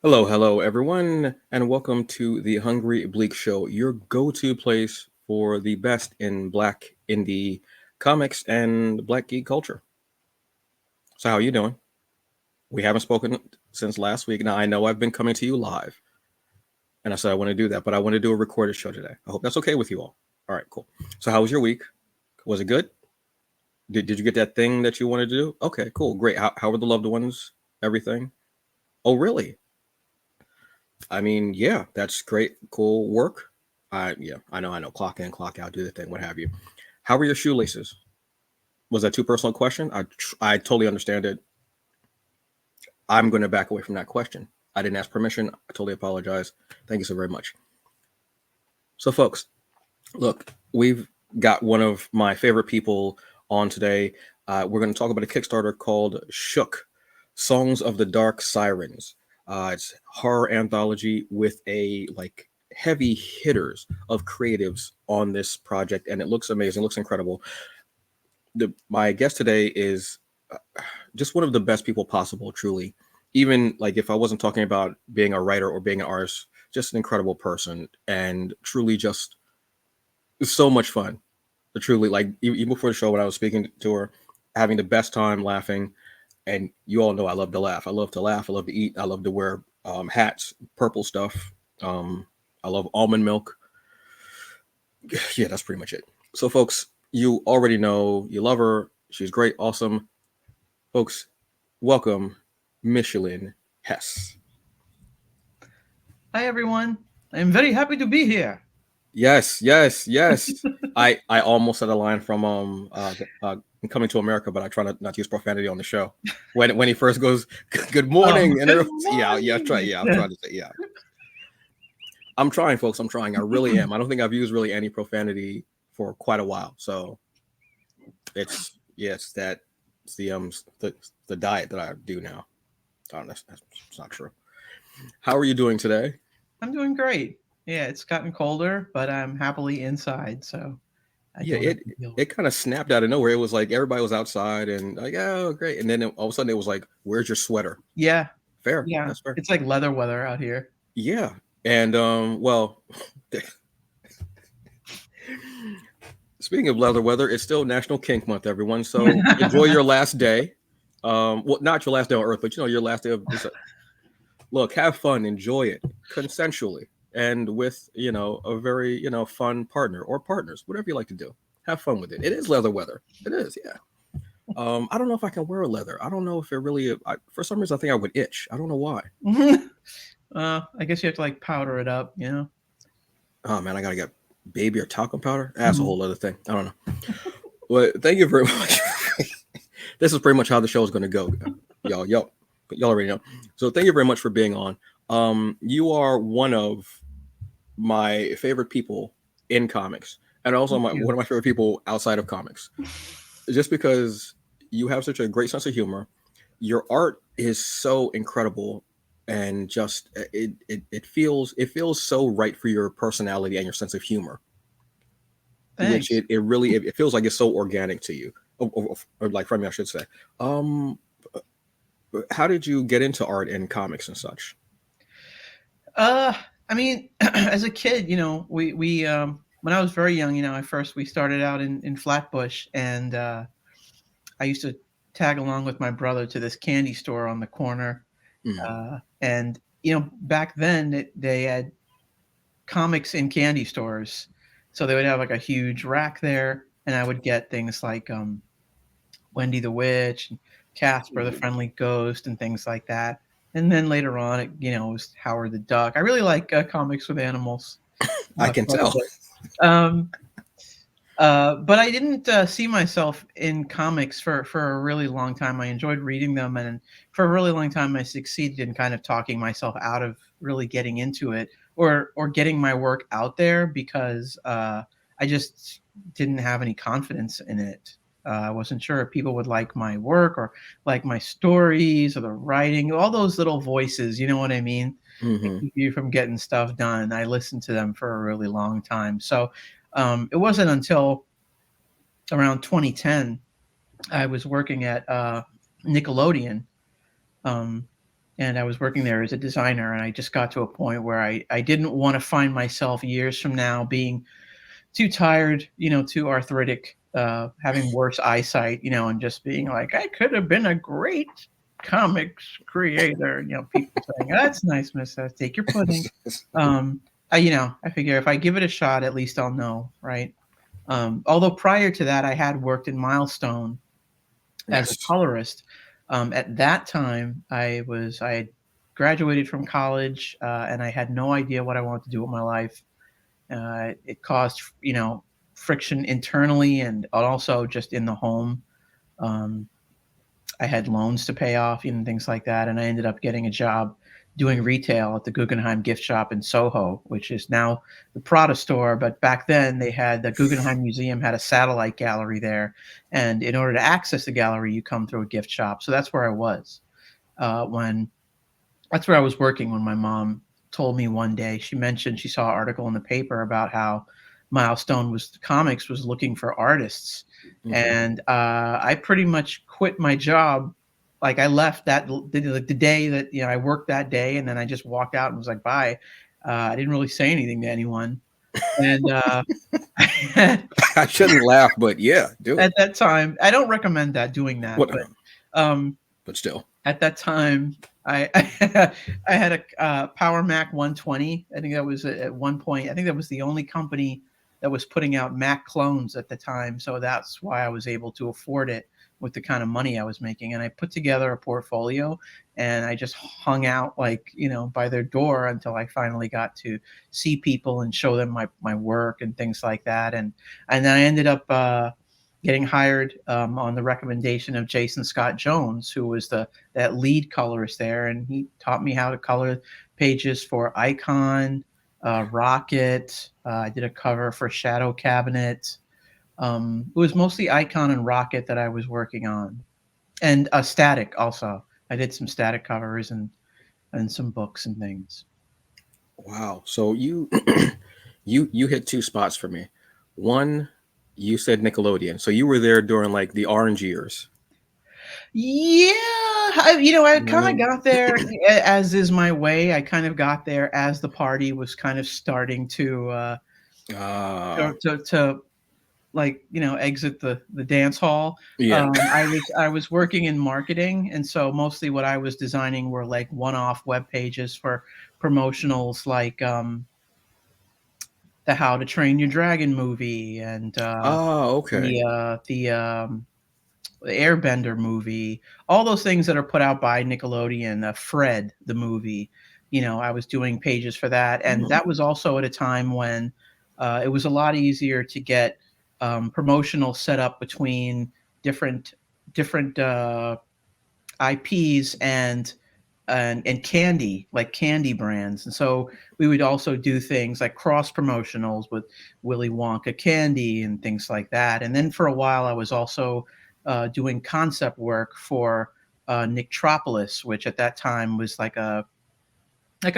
Hello, hello, everyone, and welcome to the Hungry Bleak Show, your go-to place for the best in Black indie comics and Black geek culture. So, how are you doing? We haven't spoken since last week. Now, I know I've been coming to you live, and I said I want to do that, but I want to do a recorded show today. I hope that's okay with you all. All right, cool. So, how was your week? Was it good? Did you get that thing that you wanted to do? Okay, cool, great. How were the loved ones? Everything? Oh, really? I mean, yeah, that's great, cool work. Yeah, I know. Clock in, clock out, do the thing, what have you. How were your shoelaces? Was that too personal a question? I totally understand it. I'm going to back away from that question. I didn't ask permission. I totally apologize. Thank you so very much. So, folks, look, we've got one of my favorite people on today. We're going to talk about a Kickstarter called Shook Songs of the Dark Sirens. It's horror anthology with a like heavy hitters of creatives on this project, and it looks amazing, looks incredible. My guest today is just one of the best people possible, truly. Even like if I wasn't talking about being a writer or being an artist, just an incredible person and truly just so much fun. Truly, like even before the show, when I was speaking to her, having the best time laughing. And you all know I love to laugh. I love to laugh. I love to eat. I love to wear hats, purple stuff. I love almond milk. Yeah, that's pretty much it. So, folks, you already know you love her. She's great, awesome. Folks, welcome Micheline Hess. Hi everyone. I'm very happy to be here. Yes, yes, yes. I almost said a line from Coming to America, but I try not to use profanity on the show. When he first goes, "Good morning," and Good everyone's, yeah, try, morning. yeah, I'm trying to say, yeah. I'm trying, folks. I'm trying. I really am. I don't think I've used really any profanity for quite a while. So it's yeah, it's the diet that I do now. Oh, that's not true. How are you doing today? I'm doing great. Yeah, it's gotten colder, but I'm happily inside, so I Yeah, don't have it to deal with it kind of snapped out of nowhere. It was like everybody was outside and like, oh, great. And then all of a sudden it was like, where's your sweater? Yeah, Fair. yeah. That's fair. It's like leather weather out here. Yeah. And well, speaking of leather weather, it's still National Kink Month, everyone. So enjoy your last day. Well, not your last day on Earth, but your last day of this. Look, have fun, enjoy it consensually, and with a very fun partner or partners, whatever you like to do. Have fun with it. It is leather weather. It is, yeah. I don't know if I can wear a leather. I don't know if it really. For some reason, I think I would itch. I don't know why. I guess you have to like powder it up, you know. Oh man, I gotta get baby or talcum powder. That's a Mhm. whole other thing. I don't know. Well, thank you very much. This is pretty much how the show is going to go, y'all already know. So thank you very much for being on. You are one of my favorite people in comics, and also Thank one you. of my favorite people outside of comics. Just because you have such a great sense of humor, your art is so incredible, and just it feels so right for your personality and your sense of humor, which Thanks. it really it feels like it's so organic to you, or like from me, I should say. Um, how did you get into art and comics and such? Uh, I mean, as a kid, we when I was very young, at first we started out in Flatbush, and I used to tag along with my brother to this candy store on the corner. Mm. And back then they had comics in candy stores, so they would have like a huge rack there, and I would get things like Wendy the Witch, and Casper the Friendly Ghost, and things like that. And then later on, it was Howard the Duck. I really like comics with animals I can quite a tell. bit. Um, but I didn't see myself in comics for a really long time. I enjoyed reading them, and for a really long time, I succeeded in kind of talking myself out of really getting into it, or getting my work out there, because I just didn't have any confidence in it. I wasn't sure if people would like my work, or like my stories, or the writing, all those little voices. You know what I mean? That Hmm. keep you from getting stuff done. I listened to them for a really long time. So it wasn't until around 2010 I was working at Nickelodeon, um, and I was working there as a designer, and I just got to a point where I didn't want to find myself years from now being too tired, too arthritic, having worse eyesight, and just being like, I could have been a great comics creator. People saying, "That's nice, Miss Hess. Take your pudding." Um, I figure if I give it a shot, at least I'll know, right? Although prior to that, I had worked in Milestone as a Yes. colorist. At that time, I had graduated from college, and I had no idea what I wanted to do with my life. It caused, friction internally and also just in the home. Um, I had loans to pay off and things like that, and I ended up getting a job doing retail at the Guggenheim gift shop in Soho, which is now the Prada store. But back then, they had the Guggenheim Museum had a satellite gallery there, and in order to access the gallery, you come through a gift shop. So that's where I was when that's where I was working when my mom told me one day. She mentioned she saw an article in the paper about how Milestone was Comics was looking for artists, Hmm. and I pretty much quit my job. Like I left the day that I worked that day, and then I just walked out and was like, "Bye." I didn't really say anything to anyone, and I shouldn't laugh, but yeah, do it. at that time, I don't recommend doing that, What? but um, But still. at that time, I I had a Power Mac 120. I think that was at one point. I think that was the only company that was putting out Mac clones at the time. So that's why I was able to afford it with the kind of money I was making. And I put together a portfolio, and I just hung out like by their door until I finally got to see people and show them my work and things like that. And then I ended up. Getting hired on the recommendation of Jason Scott Jones, who was that lead colorist there, and he taught me how to color pages for Icon, Rocket. I did a cover for Shadow Cabinet. It was mostly Icon and Rocket that I was working on, and Static also. I did some Static covers and some books and things. Wow. So you you hit two spots for me. One, you said Nickelodeon. So you were there during like the orange years. Yeah, I You know what I kind of mean? got there as is my way. I kind of got there as the party was kind of starting Ah, to like exit the dance hall. yeah. I was working in marketing, and so mostly what I was designing were like one-off web pages for promotionals, like the How to Train Your Dragon movie and Ah, okay. the Airbender movie, all those things that are put out by Nickelodeon, Fred the movie. I was doing pages for that, and Mm. that was also at a time when it was a lot easier to get promotional set up between different different IPs and candy, like candy brands. And so we would also do things like cross promotionals with Willy Wonka candy and things like that. And then for a while, I was also doing concept work for Nicktropolis, which at that time was like a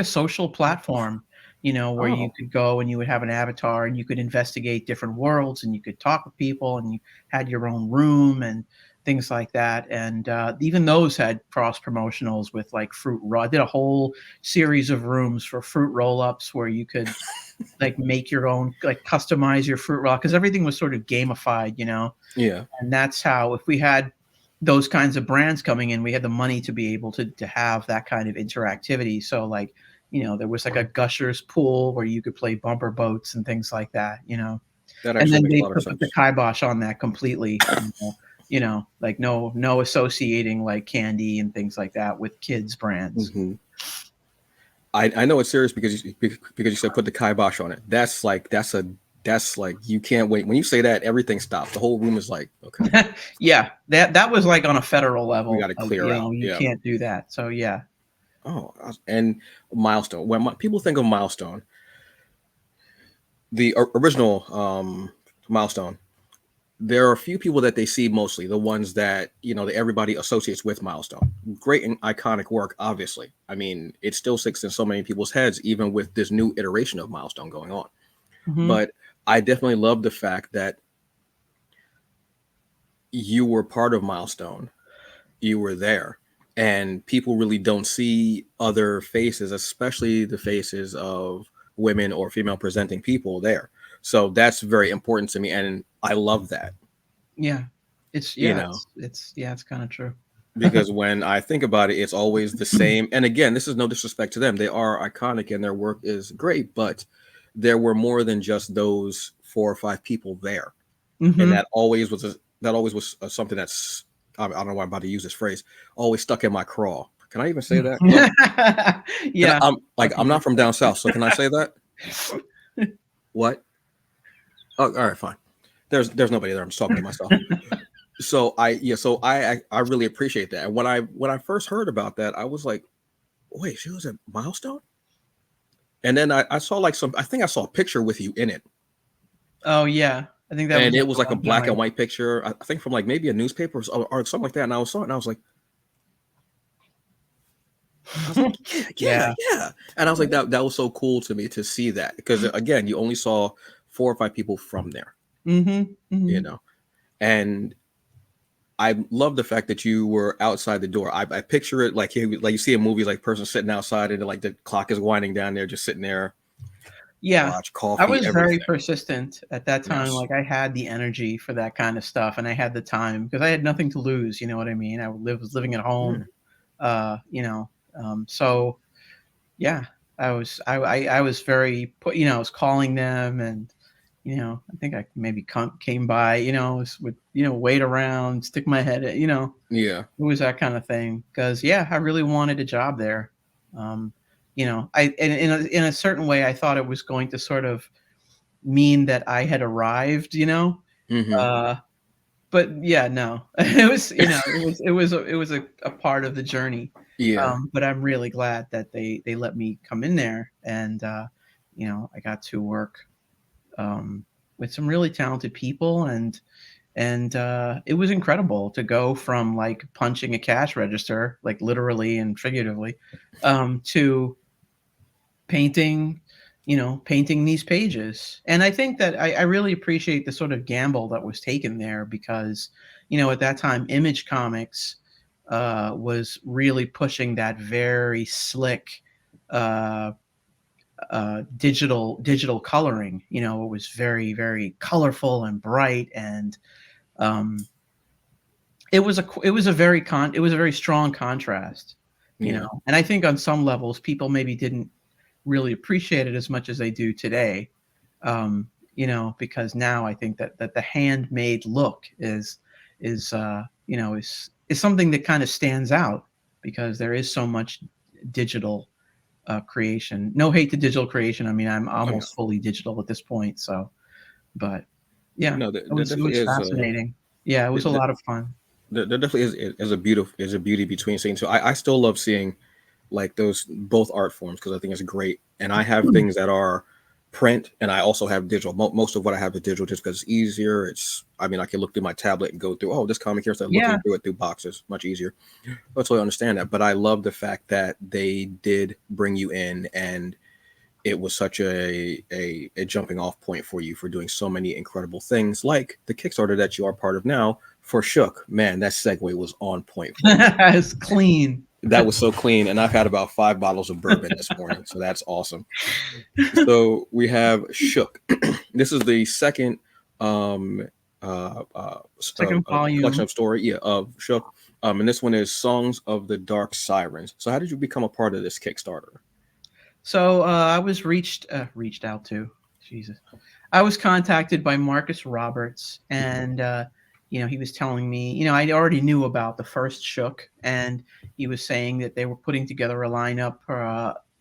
social platform, where you Oh, could go and you would have an avatar and you could investigate different worlds and you could talk with people and you had your own room and things like that. And even those had cross promotionals with like fruit roll. I did a whole series of rooms for fruit roll ups where you could like make your own, like customize your fruit roll because everything was sort of gamified. yeah. And that's how, if we had those kinds of brands coming in, we had the money to be able to have that kind of interactivity. So like, there was like a Gushers pool where you could play bumper boats and things like that. That And actually then makes a they lot of put the sense. kibosh on that completely. Like no associating like candy and things like that with kids brands. Hmm. I know it's serious because you said put the kibosh on it. That's like you can't wait. When you say that, everything stops. The whole room is like, okay, Yeah, that was like on a federal we level. got to clear out. You Yeah. can't do that. So yeah. Oh, and Milestone. When people think of Milestone, the original Milestone, there are a few people that they see mostly, the ones that that everybody associates with Milestone. Great and iconic work, obviously. I mean, it still sticks in so many people's heads, even with this new iteration of Milestone going on. Hmm. But I definitely love the fact that you were part of Milestone. You were there. and people really don't see other faces, especially the faces of women or female presenting people there. So that's very important to me, and I love that. Yeah. You know, It's kind of true. because when I think about it, it's always the same. And again, this is no disrespect to them; they are iconic and their work is great. But there were more than just those 4 or 5 people there, and Hmm. that always was something that's, I don't know why I'm about to use this phrase, always stuck in my craw. Can I even say that? Well, can I, Yeah. I'm Fucking not from myself. down south, so can I say that? What? Oh, all right, fine. There's nobody there. I'm just talking to myself. So I really appreciate that. And when I first heard about that, I was like, wait, she was at Milestone? And then I saw like some, I think I saw a picture with you in it. Oh yeah, I think that And was it like was the like a one time black I. and white picture, I think from like maybe a newspaper or something like that. And I saw it and I was like, yeah, yeah, Yeah. yeah. And I was like, that was so cool to me to see that. Because again, you only saw 4 or 5 people from there, Mhm. you Mhm. know. And I love the fact that you were outside the door. I picture it like you see in movies, like person sitting outside and like the clock is winding down there, just sitting there, Yeah. watch, I coffee, was very everything. persistent at that time, Yes. like, I had the energy for that kind of stuff, and I had the time because I had nothing to lose, you know what I mean? I was living at home, Mm, you know, so, yeah, I was very put I was calling them and, I think I maybe came by, would, wait around, stick my head in, yeah. it was that kind of thing. Because yeah, I really wanted a job there. Um, I in a certain way, I thought it was going to sort of mean that I had arrived, Hmm. uh, but yeah, no, it was, a part of the journey. Yeah. But I'm really glad that they let me come in there, and I got to work with some really talented people, and it was incredible to go from like punching a cash register, like literally and figuratively, to painting, painting these pages. And I think that I really appreciate the sort of gamble that was taken there because, at that time, Image Comics was really pushing that very slick uh, digital coloring. It was very, very colorful and bright, and um, it was a very strong contrast, Yeah. and I think on some levels people maybe didn't really appreciate it as much as they do today. Because now I think that the handmade look is something that kind of stands out because there is so much digital creation. No hate to digital creation. I mean, I'm Oh yeah. almost fully digital at this point, so but yeah, No, there, it there was it definitely was is. fascinating. Yeah, it was a There, lot of fun. there definitely is a beauty between seeing. So I still love seeing like those both art forms because I think it's great. And I have things that are print, and I also have digital. Most of what I have is digital just because it's easier. It's, I mean, I can look through my tablet and go through, oh, this comic here, instead of Yeah. looking through it through boxes, much easier. I totally understand that, but I love the fact that they did bring you in, and it was such a jumping off point for you for doing so many incredible things, like the Kickstarter that you are part of now for Shook. Man, that segue was on point for me. It's clean. That was so clean, and I've had about 5 bottles of bourbon this morning, so that's awesome. So we have Shook. This is the second um, Second collection volume. of story, yeah, of Shook. And this one is Songs of the Dark Sirens. So how did you become a part of this Kickstarter? So I was reached out to. Jesus, I was contacted by Marcus Roberts, and he was telling me, I already knew about the first Shook, and he was saying that they were putting together a lineup,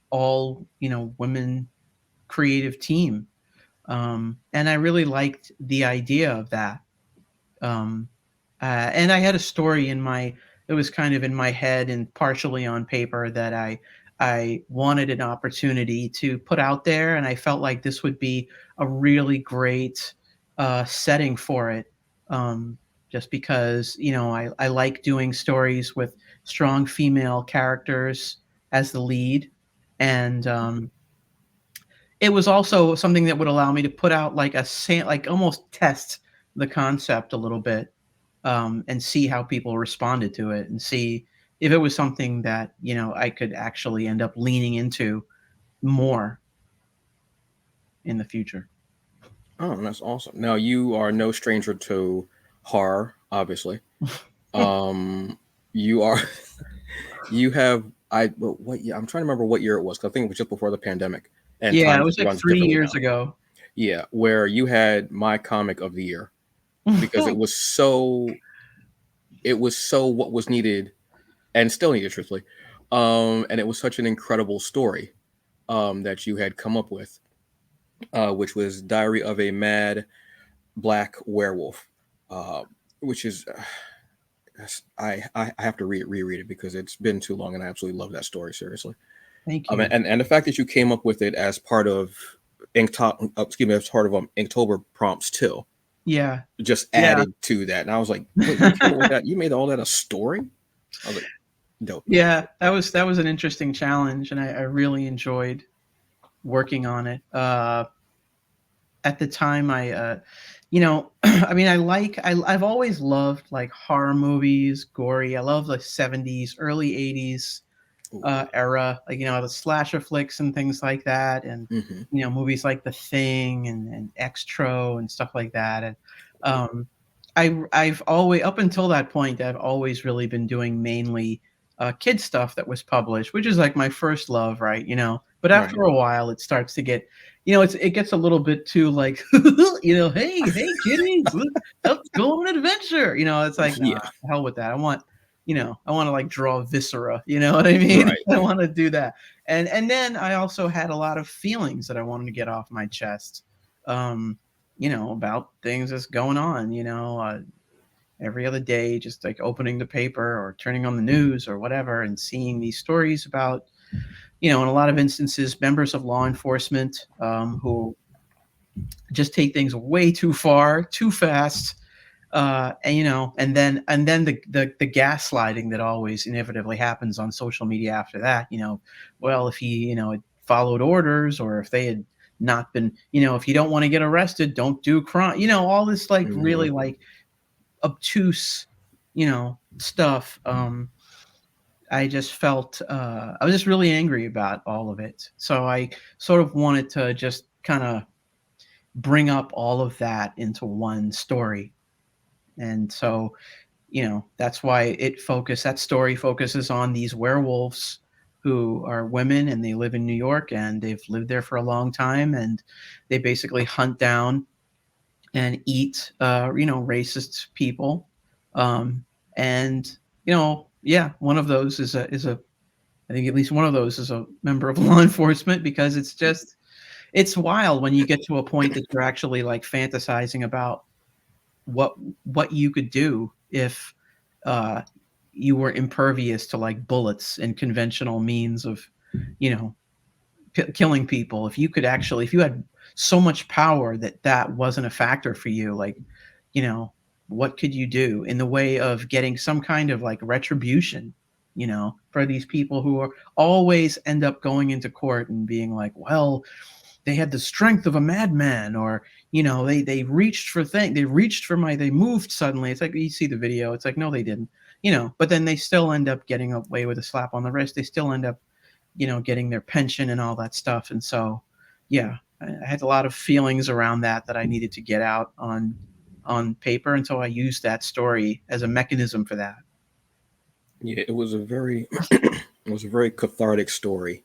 all women creative team, and I really liked the idea of that. Um, and I had a story in my it was kind of in my head and partially on paper that I wanted an opportunity to put out there, and I felt like this would be a really great setting for it. Um, just because I like doing stories with strong female characters as the lead, and it was also something that would allow me to put out like like almost test the concept a little bit, and see how people responded to it and see if it was something that, I could actually end up leaning into more in the future. Oh, that's awesome. Now you are no stranger to horror, obviously. Um, you are you have what year? I'm trying to remember what year it was 'cause I think it was just before the pandemic, and Yeah, it time was just like runs 3 differently years now. ago. Yeah, where you had my comic of the year because it was so what was needed and still needed, truthfully. And it was such an incredible story that you had come up with, which was Diary of a Mad Black Werewolf, uh, which is I have to reread it because it's been too long, and I absolutely love that story. Seriously, Thank you. and the fact that you came up with it as part of as part of Inktober prompts too, Yeah. just Yeah. added to that. And I was like, wait, you came up with that? You made all that a story? I was like, dope. Yeah, that was an interesting challenge, and I really enjoyed working on it. At the time, I mean, I've always loved like horror movies, gory. I love the '70s, early '80s Ooh. era, like the slasher flicks and things like that, and Mm-hmm. movies like The Thing and Extro and stuff like that. And Ooh. um, I've always, up until that point, I've always really been doing mainly kid stuff that was published, which is like my first love, right? But Right. after a while, it starts to get, it gets a little bit too like, hey kiddies, let's go on an adventure. It's like, nah, Yeah. hell with that. I want to like draw viscera. You know what I mean? Right. I want to do that. And then I also had a lot of feelings that I wanted to get off my chest. Um, about things that's going on, every other day, just like opening the paper or turning on the news or whatever and seeing these stories about, in a lot of instances, members of law enforcement who just take things way too far, too fast. And then the gaslighting that always inevitably happens on social media after that. Well, if he, had followed orders, or if they had not been, if you don't want to get arrested, don't do crime. All this like Mm-hmm. really like obtuse, stuff. I just felt I was just really angry about all of it. So I sort of wanted to just kind of bring up all of that into one story. And so, that's why that story focuses on these werewolves who are women, and they live in New York, and they've lived there for a long time, and they basically hunt down and eat racist people. And yeah, one of those is a I think at least one of those is a member of law enforcement, because it's wild when you get to a point that you're actually like fantasizing about what what you could do if uh you were impervious to like bullets and conventional means of you know killing people. If you had so much power that that wasn't a factor for you, like, you know what could you do in the way of getting some kind of like retribution, for these people who are always end up going into court and being like, well, they had the strength of a madman, or they reached for they moved suddenly. It's like you see the video, it's like, no, they didn't. But then they still end up getting away with a slap on the wrist. They still end up getting their pension and all that stuff. And so, yeah, I had a lot of feelings around that I needed to get out on paper, and so I used that story as a mechanism for that. Yeah, it was a very it was a very cathartic story.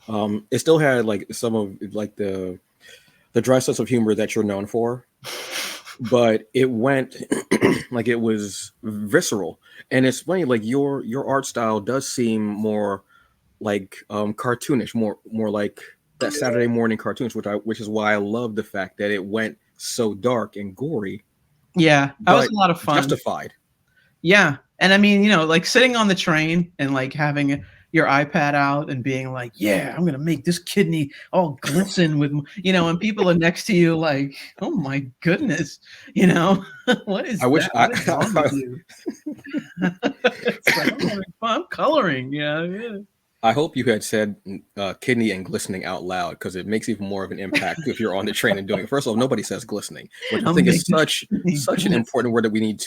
It still had like some of like the dry sense of humor that you're known for, but it went like it was visceral. And it's funny, like your art style does seem more like cartoonish, more like that Saturday morning cartoons, which is why I love the fact that it went so dark and gory, Yeah, that was but a lot of fun. justified. Yeah, and I mean, like sitting on the train and like having your iPad out and being like, "Yeah, I'm gonna make this kidney all glisten with," and people are next to you like, "Oh my goodness," what I is wish that? What is wrong with you? It's like, I'm having fun. I'm coloring. Yeah, yeah. I hope you had said kidney and glistening out loud because it makes even more of an impact if you're on the train and doing it. First of all, nobody says glistening, which I I'm think is making such an glisten. important word that we need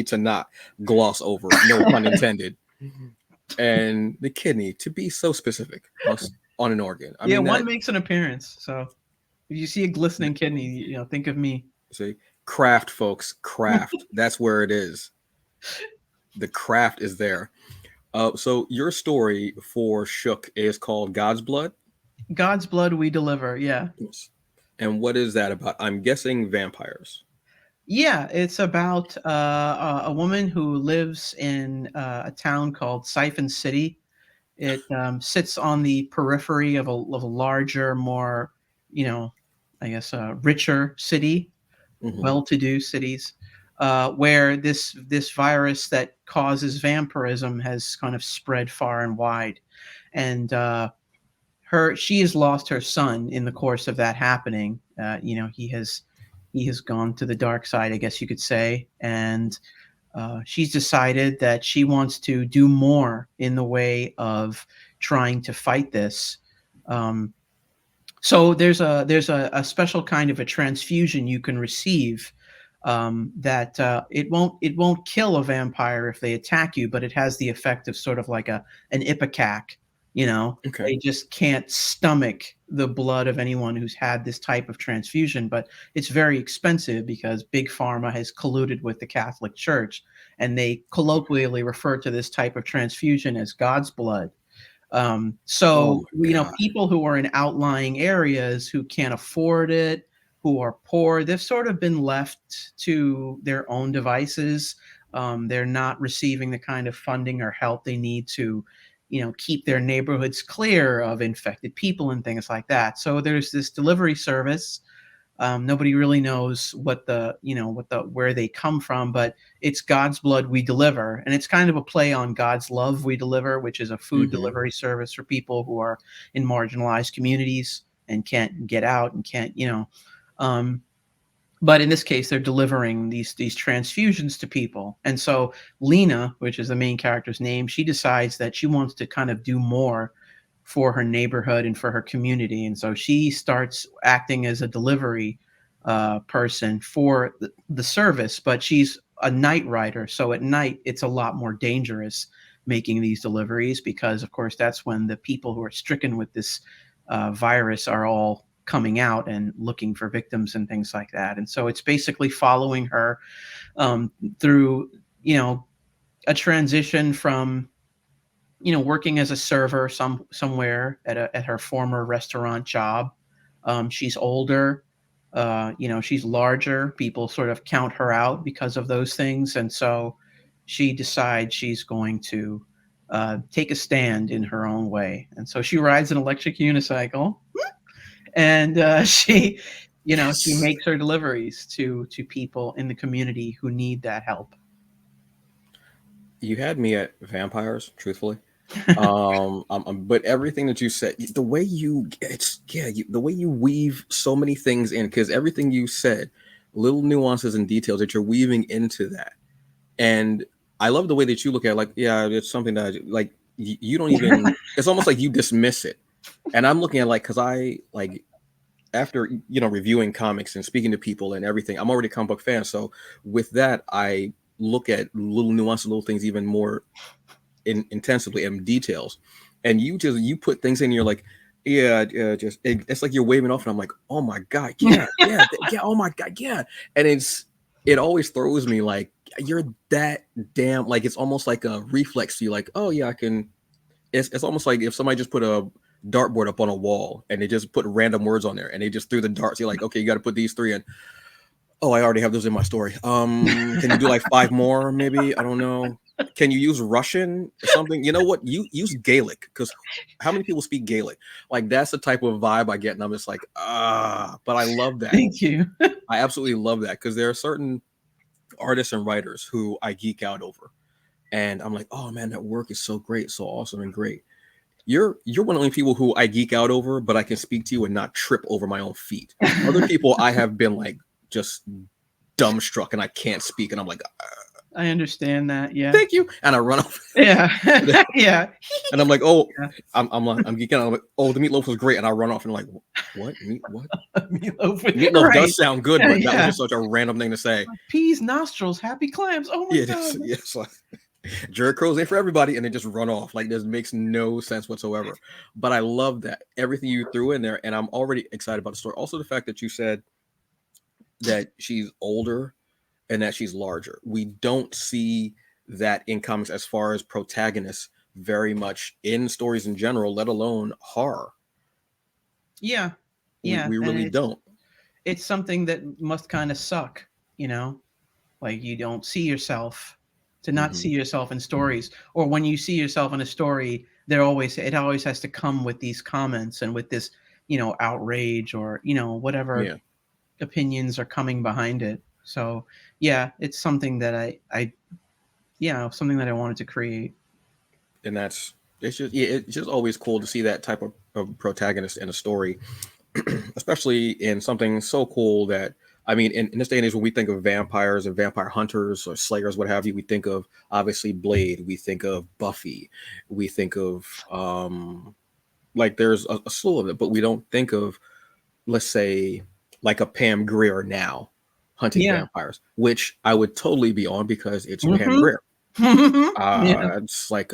to not gloss over. No pun intended. And the kidney, to be so specific, on an organ. I Yeah, mean one that. makes an appearance. So if you see a glistening kidney, think of me. See, craft, folks, craft. That's where it is. The craft is there. So your story for Shook is called God's Blood. God's blood we deliver. Yeah. Yes. And what is that about? I'm guessing vampires. Yeah, it's about a woman who lives in a town called Siphon City. It sits on the periphery of a larger, more, you know, I guess, richer city, Hmm. well-to-do cities, where this virus that causes vampirism has kind of spread far and wide, and she has lost her son in the course of that happening. He has gone to the dark side, I guess you could say, and she's decided that she wants to do more in the way of trying to fight this. Um, so there's a special kind of a transfusion you can receive, that it won't kill a vampire if they attack you, but it has the effect of sort of like an ipecac. Okay. They just can't stomach the blood of anyone who's had this type of transfusion, but it's very expensive because big pharma has colluded with the Catholic Church, and they colloquially refer to this type of transfusion as God's blood. Oh So, my God. people who are in outlying areas who can't afford it, who are poor, they've sort of been left to their own devices. They're not receiving the kind of funding or help they need to, keep their neighborhoods clear of infected people and things like that. So there's this delivery service. Nobody really knows where they come from, but it's God's blood we deliver, and it's kind of a play on God's love we deliver, which is a food Hmm. delivery service for people who are in marginalized communities and can't get out and can't, um, but in this case they're delivering these transfusions to people. And so Lena, which is the main character's name, she decides that she wants to kind of do more for her neighborhood and for her community, and so she starts acting as a delivery person for the service. But she's a night rider, so at night it's a lot more dangerous making these deliveries, because of course that's when the people who are stricken with this virus are all coming out and looking for victims and things like that. And so it's basically following her through, a transition from, working as a server somewhere at her former restaurant job. She's older, she's larger. People sort of count her out because of those things, and so she decides she's going to take a stand in her own way. And so she rides an electric unicycle, and she Yes. makes her deliveries to people in the community who need that help. You had me at vampires, truthfully. But everything that you said, the way you, it's yeah, the way you weave so many things in, because everything you said, little nuances and details that you're weaving into that, and I love the way that you look at it, like, yeah, it's something that like you don't even. It's almost like you dismiss it, and I'm looking at like, because I like after reviewing comics and speaking to people and everything, I'm already a comic book fan, so with that I look at little nuances, little things even more intensively and details, and you put things in, you're like, yeah, just it's like you're waving off, and I'm like, oh my god, yeah, yeah, yeah, oh my god, yeah. And it always throws me, like, you're that damn, like, it's almost like a reflex to you, like, oh yeah, I can. It's almost like if somebody just put a dartboard up on a wall and they just put random words on there and they just threw the darts, you're like, okay, you got to put these three in. Oh, I already have those in my story. Can you do like five more, maybe? I don't know. Can you use Russian or something? You know what? You use Gaelic, because how many people speak Gaelic? Like, that's the type of vibe I get, and I'm just like, ah. But I love that. Thank you. I absolutely love that, because there are certain artists and writers who I geek out over, and I'm like, oh man, that work is so great, so awesome and great. You're one of the only people who I geek out over, but I can speak to you and not trip over my own feet. Other people, I have been like just dumbstruck and I can't speak, and I'm like, I understand that. Yeah. thank you, and I run off. Yeah. Yeah. And I'm like, oh, Yeah. I'm geeking out. I'm like, oh, the meatloaf was great, and I run off and I'm like, what what Meatloaf. meatloaf Right. does sound good, Yeah, but that was yeah. just such a random thing to say. Peas, nostrils, happy clams. Oh my Yeah, it god. is. Yes. Jerk curls ain't for everybody, and they just run off. Like, this makes no sense whatsoever. But I love that everything you threw in there, and I'm already excited about the story. Also, the fact that you said that she's older and that she's larger. We don't see that in comics as far as protagonists very much in stories in general, let alone horror. Yeah, We yeah, we and really don't. it's something that must kind of suck, you know. Like you don't see yourself to not Hmm. see yourself in stories, or when you see yourself in a story, it always has to come with these comments and with this, outrage or whatever Yeah, opinions are coming behind it. So yeah, it's something that something that I wanted to create. and it's just always cool to see that type of protagonist in a story, especially in something so cool that I mean, in this day and age, when we think of vampires and vampire hunters or slayers, what have you, we think of obviously Blade, we think of Buffy, we think of like there's a slew of it, but we don't think of, let's say, like a Pam Grier now hunting Yeah. vampires, which I would totally be on because it's Pam Hmm. Grier. Yeah, It's like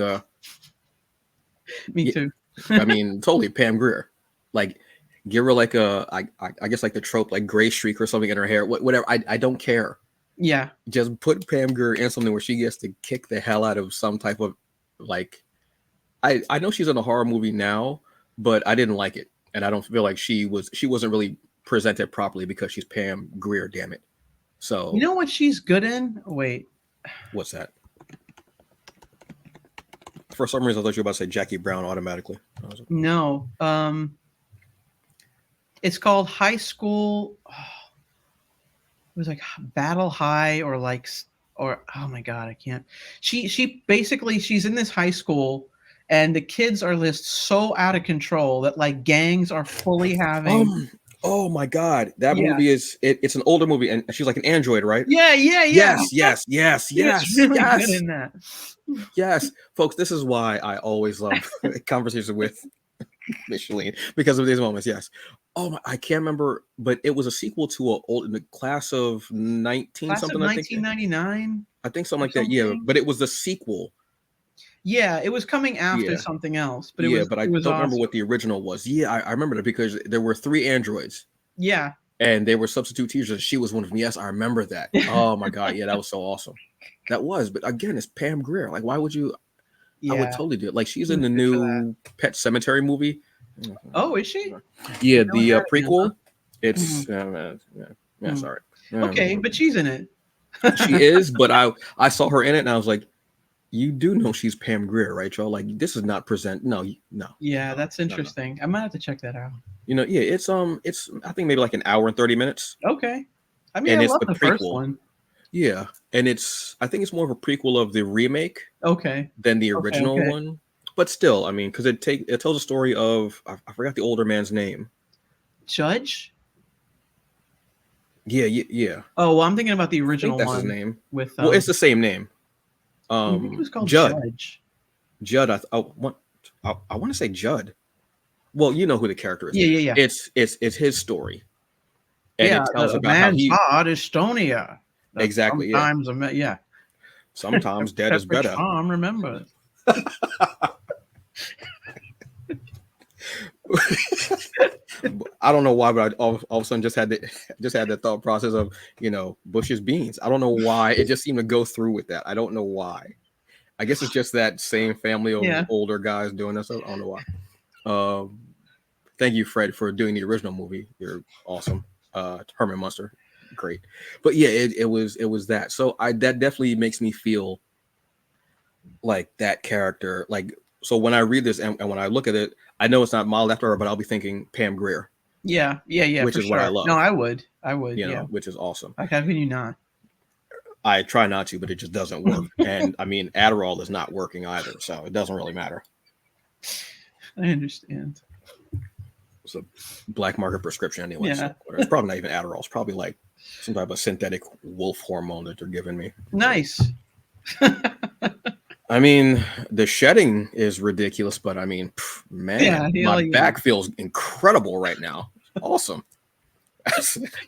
me yeah, too. I mean, totally Pam Grier. Like, give her like I guess like the trope, like gray streak or something in her hair, whatever. I don't care. Yeah. Just put Pam Grier in something where she gets to kick the hell out of some type of like. I know she's in a horror movie now, but I didn't like it, and I don't feel like she wasn't really presented properly because she's Pam Grier. Damn it. You So know what she's good in? Wait. what's that? For some reason, I thought you were about to say Jackie Brown automatically. I was like, No. It's called High School. It was like Battle High or or oh my god, I can't. She basically she's in this high school and the kids are just so out of control that like gangs are fully having. um, oh my God, that Yeah. movie it's an older movie, and she's like an android, right? Yeah, yeah, yeah. Yes, yes, yes, She was yes, really good yes, in that. yes, folks. This is why I always love conversations with Micheline because of these moments. Yes. Oh my, I can't remember, but it was a sequel to a old in the class of 19 Class of something. 1999 I think something or like that. Yeah, something. but it was the sequel. Yeah, it was coming after Yeah, something else, but yeah, but I it was don't remember what awesome. the original was. Yeah, I remember that because there were three androids Yeah. and they were substitute teachers. She was one of them. Yes, I remember that. Oh my God, yeah, that was so awesome. That was, but again, it's Pam Grier. Like, why would you? I would Yeah, totally do it. Like, she's she in was the good for that. new Pet Cemetery movie. Oh, is she? Yeah, We're doing the that again, huh? prequel. It's Mhm, yeah, yeah, mhm. sorry. Okay, but she's in it. She is, but I saw her in it and I was like, you do know she's Pam Grier, right, y'all? Like, this is not present. No, no, Yeah, no, that's no, no. interesting. I might have to check that out. Yeah, it's I think maybe like an hour and 30 minutes, Okay. I mean, I and it's love the the first prequel. one. Yeah, and I think it's more of a prequel of the remake Okay. than the Okay, original okay. one. But still, I mean, because it tells a story of I forgot the older man's name. Judge? Yeah, yeah, yeah. Oh, well, I'm thinking about the I think original that's his one name. with Well, it's the same name. I think it was called Judd. Judge. Judd. I want to say Judd. Well, you know who the character is. Yeah, yeah, yeah. It's his story, and Yeah, it tells a about how man's he heart is stonier. That exactly. Yeah. sometimes yeah. Sometimes dead is Pepper better. charm remembers. I don't know why, but all of a sudden just had the thought process of Bush's beans. I don't know why it just seemed to go through with that. I don't know why. I guess it's just that same family of Yeah. older guys doing this. I don't know why. Um, Thank you, Fred, for doing the original movie. You're awesome. Herman Munster, great. But yeah, it was that. So that definitely makes me feel like that character. Like, so when I read this and when I look at it, I know it's not modeled after her, but I'll be thinking Pam Grier, Yeah, yeah, yeah, which for is what I sure. No, love. I would. I would, yeah. Which is awesome. Like, how can you not? I try not to, but it just doesn't work. And I mean, Adderall is not working either, so it doesn't really matter. I understand. It's a black market prescription anyway. Yeah. So it's probably not even Adderall. It's probably like some type of synthetic wolf hormone that they're giving me. Nice. I mean, the shedding is ridiculous, but I mean, man, Yeah, my hell yeah. back feels incredible right now. Awesome.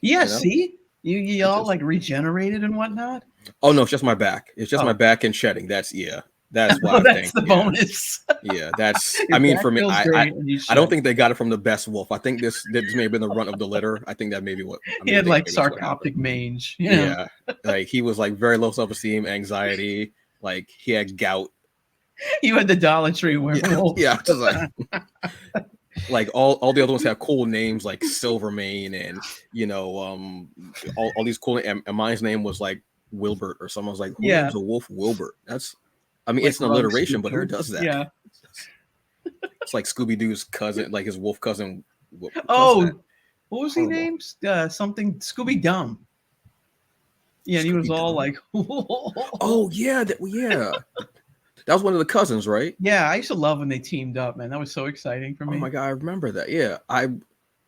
Yeah, You know? see? You It all just like regenerated and whatnot. oh no, it's just my back. It's just my Oh, back and shedding. That's yeah. That's why oh, I that's think the yeah. bonus. Yeah, that's. I Your mean, back for me, feels I great and you I don't shed. think they got it from the best wolf. I think this may have been the runt of the litter. I think that maybe what He had like maybe that's what happened. sarcoptic mange, you know. Yeah, like he was like very low self esteem, anxiety. Like he had gout. You had the Dollar Tree Yeah, werewolf. yeah. Just like all the other ones have cool names like Silvermane and you know all these cool and mine's name was like Wilbert or someone was like who Yeah, names a wolf Wilbert? That's I mean like it's an rug alliteration, but who scooper. does that? Yeah. It's like Scooby Doo's cousin, like his wolf cousin. Who does that? Oh, what was he Horrible. named? Something Scooby Dum. Yeah, and he was Scooby all Doo. like, Oh yeah, yeah. That was one of the cousins, right? yeah. I used to love when they teamed up, man. That was so exciting for Oh my me. god, I remember that. Yeah, I'd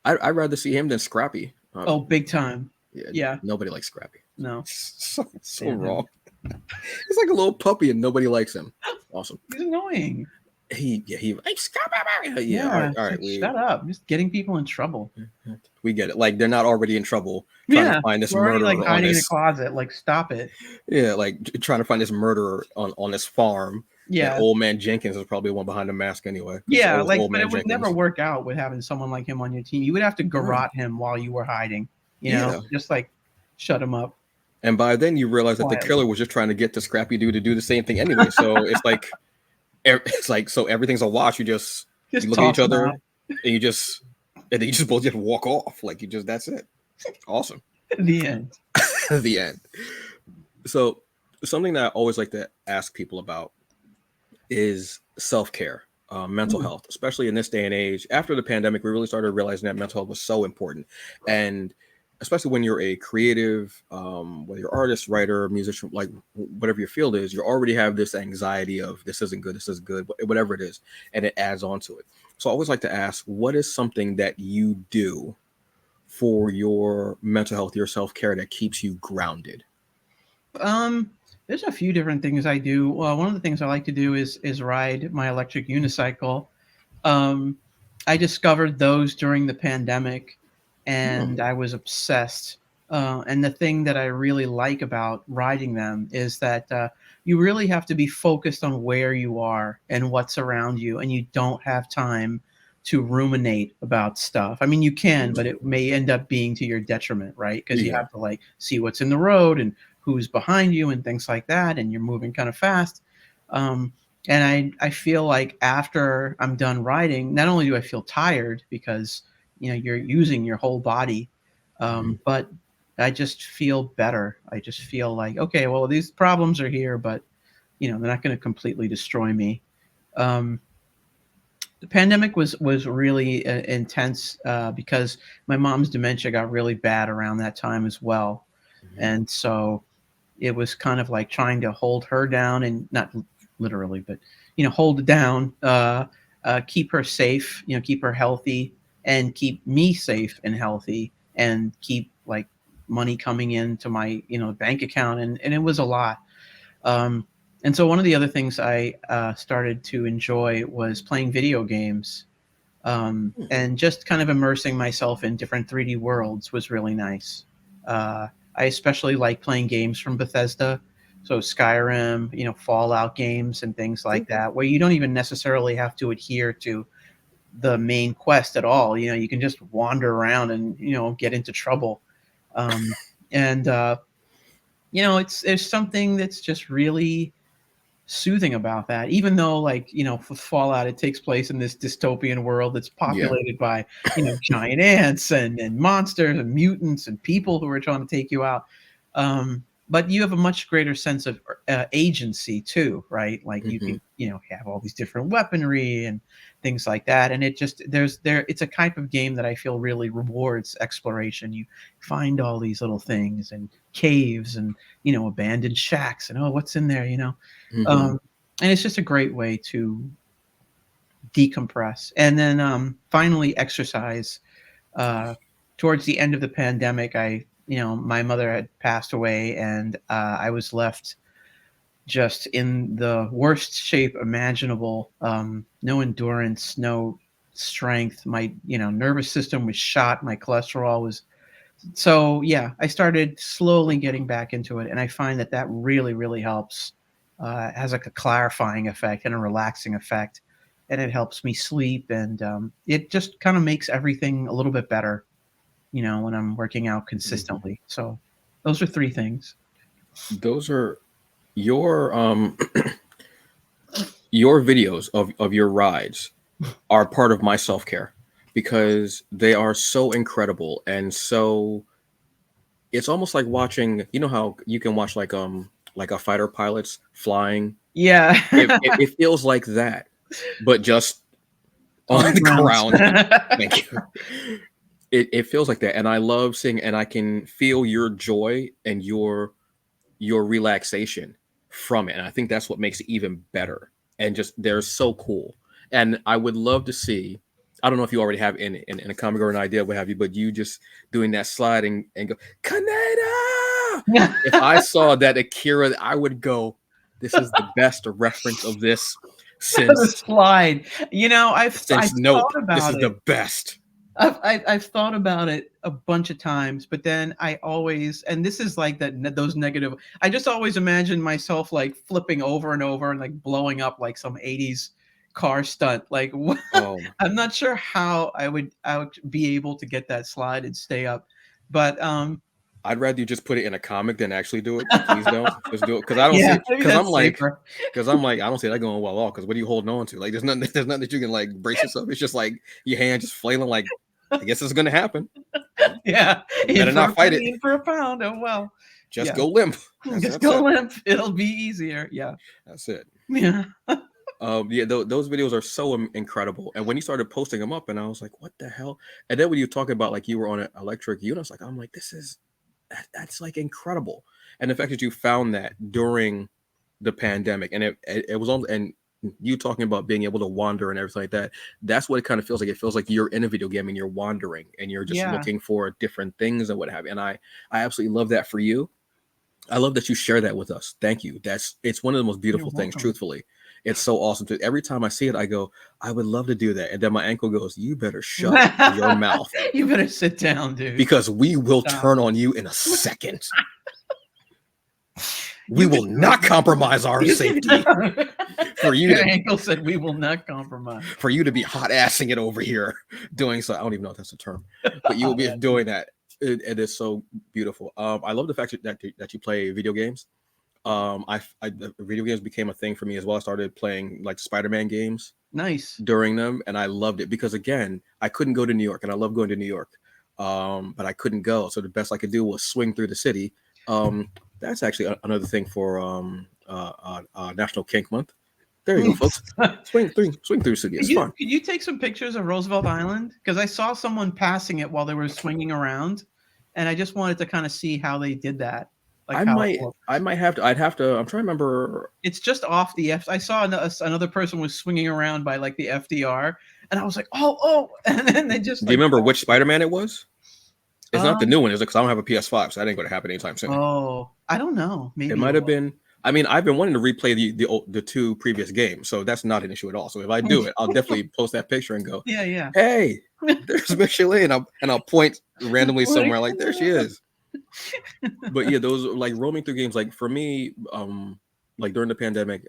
rather see him than Scrappy. Oh, big time. Yeah, Yeah, nobody likes Scrappy. no, So stand him. wrong. He's like a little puppy and nobody likes him. Awesome. He's annoying. He like Scrappy. Yeah, Yeah, all it's right, like shut up, just getting people in trouble. we get it. Like they're not already in trouble trying to Yeah, find this we're already like murderer on hiding in a this. closet. Like, stop it. Yeah, like trying to find this murderer on this farm. That Yeah, old man Jenkins is probably one behind the mask anyway, because it's yeah. always Like, old but man it would never Jenkins. work out with having someone like him on your team. You would have to Right. garrote him while you were hiding. You know, Yeah. just like shut him up And by then you realize that the killer quietly. was just trying to get the Scrappy Dude to do the same thing anyway. So it's like so everything's a wash. You Just look at each toss him other out. and and then you just both just walk off. Like you just that's it. Awesome. The end. The end. So something that I always like to ask people about is self-care, mental Mm. health, especially in this day and age. After the pandemic, we really started realizing that mental health was so important. And especially when you're a creative, whether you're artist, writer, musician, like whatever your field is, you already have this anxiety of this isn't good, this is good, whatever it is, and it adds on to it. So I always like to ask, what is something that you do for your mental health, your self-care that keeps you grounded? Um, there's a few different things I do. Well, one of the things I like to do is ride my electric unicycle. Um, I discovered those during the pandemic, Hmm. and I was obsessed. And the thing that I really like about riding them is that you really have to be focused on where you are and what's around you, and you don't have time to ruminate about stuff. I mean, you can, but it may end up being to your detriment, right? Because you Yeah. have to like see what's in the road and who's behind you and things like that, and you're moving kind of fast. Um, and I feel like after I'm done riding, not only do I feel tired because you're using your whole body, Mhm. but I just feel better. I just feel like, okay, well, these problems are here, but they're not going to completely destroy me. Um, the pandemic was really intense because my mom's dementia got really bad around that time as well, Mhm. and so it was kind of like trying to hold her down, and not literally, but hold it down, keep her safe, keep her healthy, and keep me safe and healthy, and keep like money coming into my bank account, and it was a lot. um, and so one of the other things I started to enjoy was playing video games, Hmm. and just kind of immersing myself in different 3D worlds was really nice. I especially like playing games from Bethesda, so Skyrim, Fallout games and things like Okay. that, where you don't even necessarily have to adhere to the main quest at all. You can just wander around and get into trouble. And it's there's something that's just really soothing about that, even though, like, for Fallout, it takes place in this dystopian world that's Yeah. populated by giant ants and monsters and mutants and people who are trying to take you out. But you have a much greater sense of agency too, right? Like, you Hmm. can have all these different weaponry and things like that, and it just it's a type of game that I feel really rewards exploration. You find all these little things and caves and abandoned shacks, and, oh, what's in there, Hmm. um, and it's just a great way to decompress. And then finally, exercise. Uh, Towards the end of the pandemic, my mother had passed away, and I was left just in the worst shape imaginable. No endurance, no strength. My nervous system was shot. My cholesterol was So yeah, I started slowly getting back into it, and I find that that really, really helps. Has like a clarifying effect and a relaxing effect, and it helps me sleep, and it just kind of makes everything a little bit better. When I'm working out Mhm. consistently. So those are three things. Those are your your videos of your rides are part of my self-care because they are so incredible and so it's almost like watching, you know how you can watch like a fighter pilots flying. Yeah, It feels like that, but just on on the the ground. ground. Thank you. It feels like that, and I love seeing, and I can feel your joy and your relaxation from it, and I think that's what makes it even better. And just they're so cool, and I would love to see. I don't know if you already have in a comic or an idea, what have you, but you just doing that sliding and go Kaneda. If I saw that Akira, I would go. This is the best reference of this The since slide. I've Nope. thought This about is it. the best. I've thought about it a bunch of times, but then I always, and this is like those negative. I just always imagine myself like flipping over and over and like blowing up like some '80s car stunt. Like Oh, I'm not sure how I would be able to get that slide and stay up, but I'd rather you just put it in a comic than actually do it. Please don't just do it because I don't see yeah, it. maybe that's safer. Because I'm like I don't see that going well at all. Because what are you holding on to? Like there's nothing that you can like brace yourself. It's just like your hand just flailing. Like I guess it's gonna happen. Well, Yeah, you in better for not a fight it. penny, in for a pound. Oh well. Just Yeah, go limp. just That's go it. limp. It'll be easier. Yeah, That's it. yeah. Yeah, those videos are so incredible. And when you started posting them up, and I was like, what the hell? And then when you talking about like you were on an electric unit, like I'm like, that's like incredible. And the fact that you found that during the pandemic, and it was on, and you talking about being able to wander and everything like that. That's what it kind of feels like. It feels like you're in a video game and you're wandering and you're just Yeah, looking for different things and what have you. And I absolutely love that for you. I love that you share that with us. Thank you. It's one of the most you're beautiful things. welcome. Truthfully, it's so awesome. Every time I see it, I go, I would love to do that. And then my ankle goes, you better shut your mouth You better sit down, dude. because we will Stop. turn on you in a second. We You will could do not compromise our safety it. for you Your to ankle said we will not compromise. be hot assing it over here doing so. I don't even know if that's a term, but you will be Yeah. doing that. It is so beautiful. I love the fact that you play video games. The video games became a thing for me as well. I started playing like Spider-Man games Nice. during them, and I loved it because again, I couldn't go to New York, and I love going to New York, but I couldn't go. So the best I could do was swing through the city. That's actually another thing for National Kink Month. There you go, folks. Swing through the city. It's fun. Could you take some pictures of Roosevelt Island? Because I saw someone passing it while they were swinging around, and I just wanted to kind of see how they did that, like how it looked. I might have to. I'd have to. I'm trying to remember. It's just off the F. I saw another person was swinging around by like the FDR, and I was like, oh, and then they just Do you like, remember which Spider-Man it was? It's not the um, new one, is it? Because I don't have a PS5, so that ain't going to happen anytime soon. oh, I don't know, It maybe it might have was. been. I mean, I've been wanting to replay the two previous games, so that's not an issue at all. So if I do it, I'll definitely post that picture and go, Yeah, yeah. "Hey, there's Micheline," and I'll point randomly somewhere like, "There she is." But yeah, those like roaming through games. Like for me, like during the pandemic,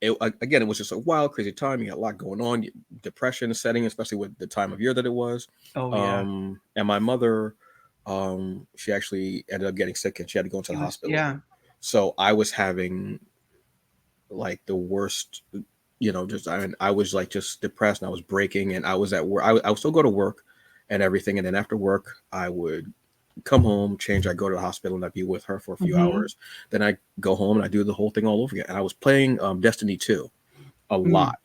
again, it was just a wild, crazy time. You had a lot going on, depression setting, especially with the time of year that it was. Oh yeah, And my mother, she actually ended up getting sick and she had to go into he the was. hospital. Yeah. So I was having like the worst, just I was like just depressed and I was breaking and I was at work. I would still go to work and everything, and then after work I would come home, change, I go to the hospital and I'd be with her for a few Mm-hmm. hours. Then I go home and I do the whole thing all over again. And I was playing Destiny 2 a Mm. lot.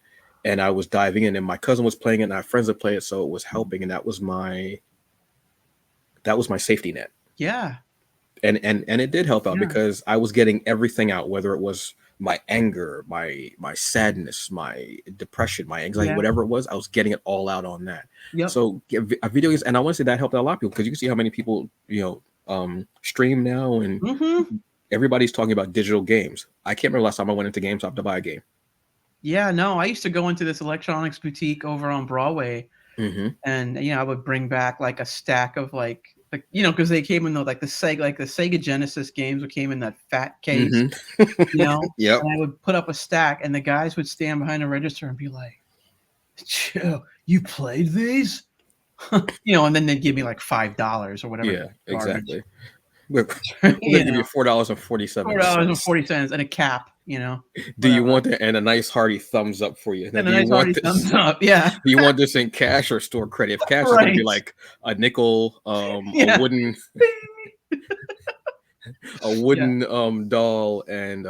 And I was diving in and my cousin was playing it and I had friends that play it, so it was helping, and that was my safety net. Yeah. And it did help out Yeah. because I was getting everything out, whether it was my anger, my sadness, my depression, my anxiety, Yeah. whatever it was, I was getting it all out on that. Yep. So video games, and I want to say that helped out a lot of people because you can see how many people stream now, and Mm-hmm. everybody's talking about digital games. I can't remember last time I went into GameStop to buy a game. Yeah. No, I used to go into this electronics boutique over on Broadway, Mm-hmm. And I would bring back like a stack of like because they came in the Sega Genesis games that came in that fat case, Mm-hmm. Yep. and I would put up a stack, and the guys would stand behind the register and be like, "You played these?" And then they'd give me like $5 or whatever Yeah, garbage. exactly. We're, we're gonna you give you know, $4.47. $4.40 and a cap, Do you whatever. want that and a nice hearty thumbs up for you? Now, And do a you nice want hearty this? thumbs up. Yeah. Do you want this in cash or store credit? If cash is gonna be Right. like a nickel, Yeah. a Yeah. wooden doll, and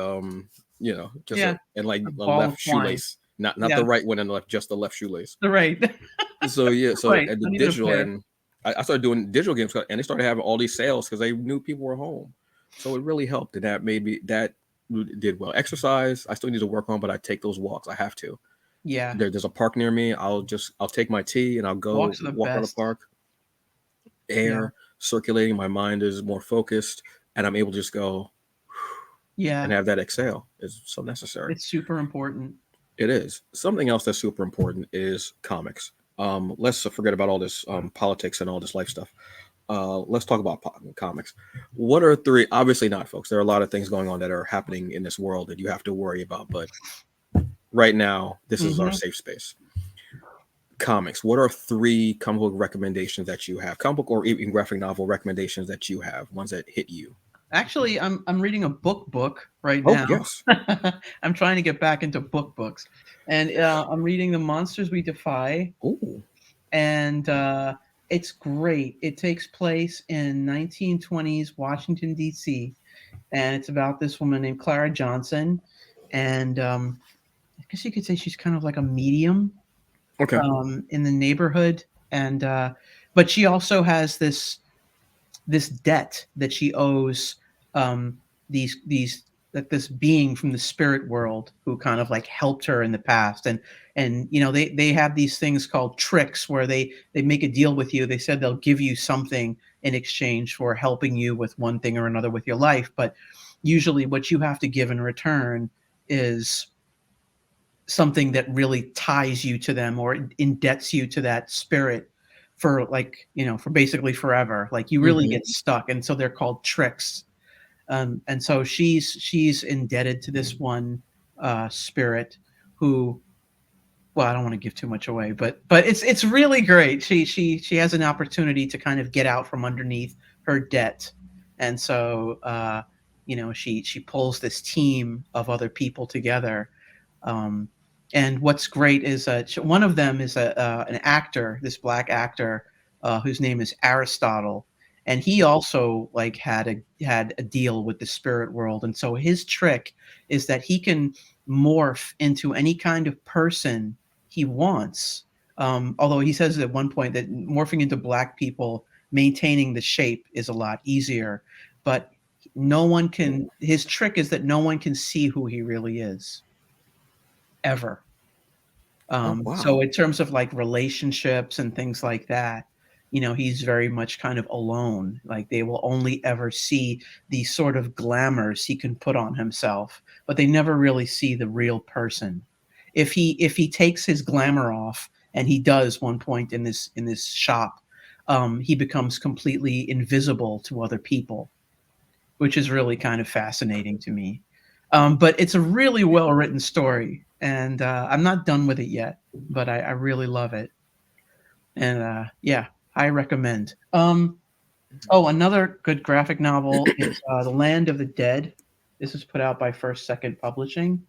just Yeah. like A a ball of left twine. shoelace, not Yeah. the right one and the left, just the left shoelace. Right. So yeah, so Right. at the I needed a digital, pair. and I started doing digital games, and they started having all these sales because they knew people were home. So it really helped, and that did well. Exercise, I still need to work on, but I take those walks. I have to. Yeah. There's a park near me. I'll take my tea and I'll go Walks are the walk around the best. park. Yeah. Air circulating, my mind is more focused, and I'm able to just go and Yeah. have that exhale. Is so necessary. It's super important. It is. Something else that's super important is comics. Let's forget about all this politics and all this life stuff. Let's talk about comics. What are three? Obviously not, folks. There are a lot of things going on that are happening in this world that you have to worry about. But right now, this is our Hmm. safe space. Comics. What are three comic book recommendations that you have? Comic book or even graphic novel recommendations that you have? Ones that hit you. Actually, I'm reading a book right Oh now. yes. I'm trying to get back into books, and I'm reading The Monsters We Defy, Oh. and it's great. It takes place in 1920s Washington D.C., and it's about this woman named Clara Johnson, and I guess you could say she's kind of like a medium Okay. in the neighborhood, and but she also has this debt that she owes um, these that this being from the spirit world who kind of like helped her in the past, and they have these things called tricks where they make a deal with you. They said they'll give you something in exchange for helping you with one thing or another with your life, but usually what you have to give in return is something that really ties you to them or indebts you to that spirit for for basically forever. Like you really Mm-hmm. get stuck, and so they're called tricks. And so she's indebted to this one spirit who, well, I don't want to give too much away, but it's really great. She has an opportunity to kind of get out from underneath her debt, and so she pulls this team of other people together. um, and what's great is one of them is an actor, this black actor, whose name is Aristotle, and he also like had a deal with the spirit world, and so his trick is that he can morph into any kind of person he wants. Although he says at one point that morphing into black people, maintaining the shape is a lot easier, but no one can. His trick is that no one can see who he really is ever. Oh So wow. in terms of like relationships and things like that, he's very much kind of alone. Like they will only ever see the sort of glamours he can put on himself, but they never really see the real person. If he takes his glamour off, and he does one point in this shop, he becomes completely invisible to other people, which is really kind of fascinating to me. But it's a really well written story, and I'm not done with it yet, but I really love it. And yeah, I recommend. Oh, another good graphic novel is The Land of the Dead. This is put out by First Second Publishing,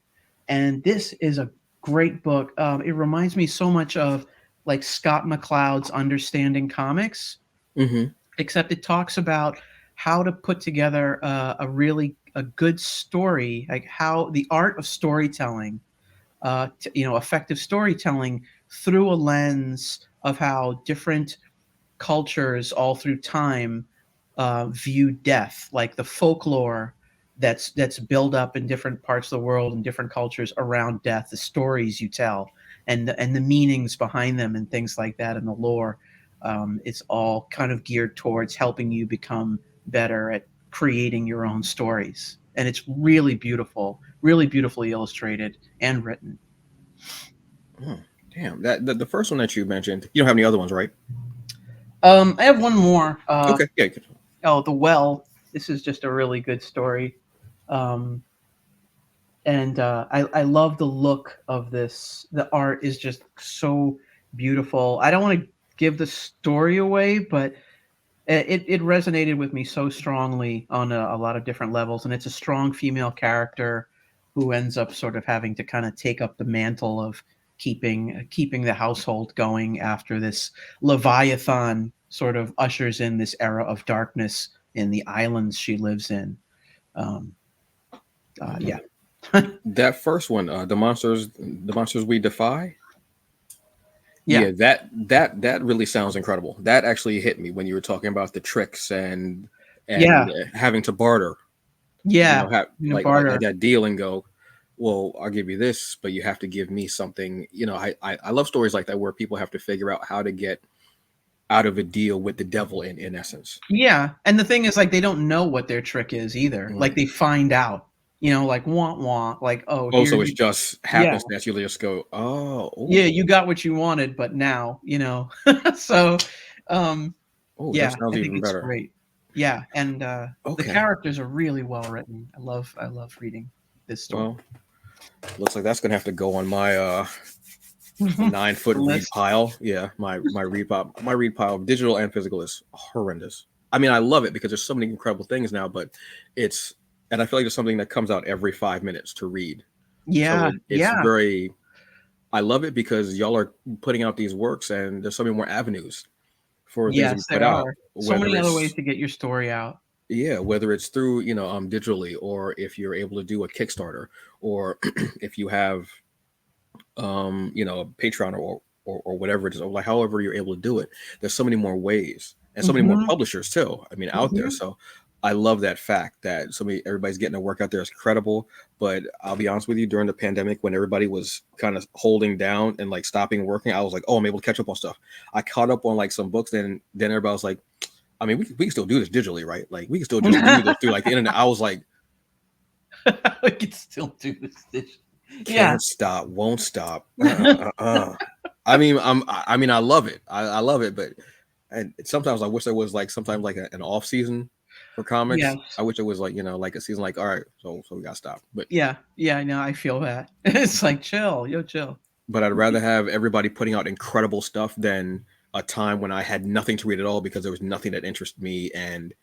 and this is a great book. It reminds me so much of like Scott McCloud's Understanding Comics, Mm-hmm. except it talks about how to put together a good story, like how the art of storytelling, effective storytelling through a lens of how different cultures all through time view death, like the folklore that's built up in different parts of the world and different cultures around death, the stories you tell, and the meanings behind them, and things like that, and the lore. It's all kind of geared towards helping you become better at creating your own stories, and it's really beautiful, really beautifully illustrated and written. Oh, Damn, that the first one that you mentioned. You don't have any other ones, right? I have one more. Okay, yeah. Oh, The Well. This is just a really good story. Um, and I love the look of this. The art is just so beautiful. I don't want to give the story away, but it resonated with me so strongly on a lot of different levels. And it's a strong female character who ends up sort of having to kind of take up the mantle of keeping the household going after this Leviathan sort of ushers in this era of darkness in the islands she lives in. Um, yeah. That first one, the monsters we defy. Yeah. Yeah, that really sounds incredible. That actually hit me when you were talking about the tricks and Yeah. having to barter. Yeah. Have like Barter. that deal and go. Well, I'll give you this, but you have to give me something. I love stories like that where people have to figure out how to get out of a deal with the devil in essence. Yeah, and the thing is, like, they don't know what their trick is either. Like, Right. they find out, like, "Want, want," like, "Oh, Oh, here so it's you." just Yeah, happenstance. You just go, oh, yeah, oh, you got what you wanted, but now, So, um, oh, that yeah, I sounds think even it's better. great. Yeah, and, the Okay. characters are really well written. I love reading this story. Well, looks like that's gonna have to go on my 9 foot The read list. pile. Yeah, my read pile, digital and physical, is horrendous. I mean, I love it because there's so many incredible things now, but it's and I feel like there's something that comes out every 5 minutes to read. So Yeah, it's yeah. very. I love it because y'all are putting out these works, and there's so many more avenues for things to be Yes, put there out. are. So Whether many other ways it's to get your story out. yeah, whether it's through digitally, or if you're able to do a Kickstarter, or if you have a Patreon, or whatever it is, or like however you're able to do it. There's so many more ways and so many more Mhm, publishers too. I mean, out there. mhm. So I love that fact that everybody's getting their work out there is credible. But I'll be honest with you, during the pandemic, when everybody was kind of holding down and like stopping working, I was like, oh, I'm able to catch up on stuff. I caught up on like some books, then everybody was like, I mean, we can still do this digitally, right? Like we can still just do this through like the internet. I was like, We can still do this. Yeah, can't stop, won't stop. I mean, I love it. I love it, but and sometimes I wish there was like sometimes like an off season for comics. yes. I wish it was like like a season like all right, so we got to stop. Yeah, yeah, I know, I feel that. It's like, "Chill, yo, chill." But I'd rather have everybody putting out incredible stuff than a time when I had nothing to read at all because there was nothing that interested me and